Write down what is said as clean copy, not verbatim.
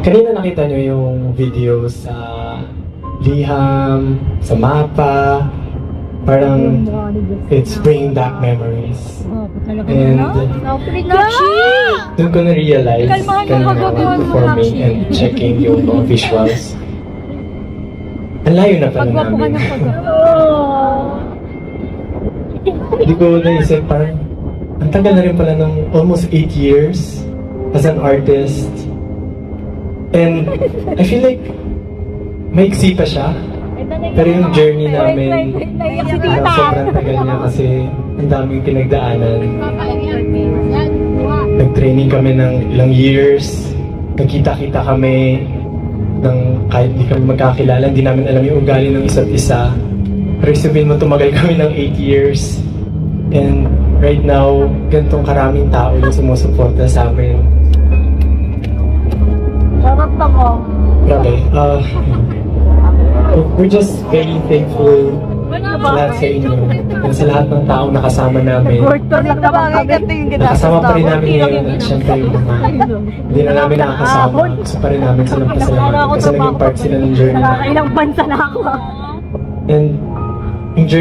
Kanina nakita nyo yung video sa Liham, sa Mapa. Parang it's bringing back memories. And doon ko na-realize kanina while performing and checking yung mga visuals. Ang layo na pala namin. Hindi ko naisip, parang ang tagal na rin pala ng almost 8 years as an artist. And I feel like maiksi pa siya. Pero yung journey namin, sobrang tagal niya kasi ang daming pinagdaanan. Nag-training kami ng ilang years. Nagkita-kita kami ng kahit di kami magkakilala, hindi namin alam yung ugali ng isa't isa. Pero sabihin mo, tumagal kami ng 8 years. And right now, ganitong karaming tao yung sumusuporta sa amin. Sarap ako. Grabe. We're just very thankful sa lahat sa inyo and sa lahat ng taong nakasama namin. Nakasama pa rin namin ngayon at syempre yung mga hindi na namin nakakasama. Gusto pa rin namin silang pasalamat kasi naging part sila ng journey. Ilang bansa na ako. And yung journey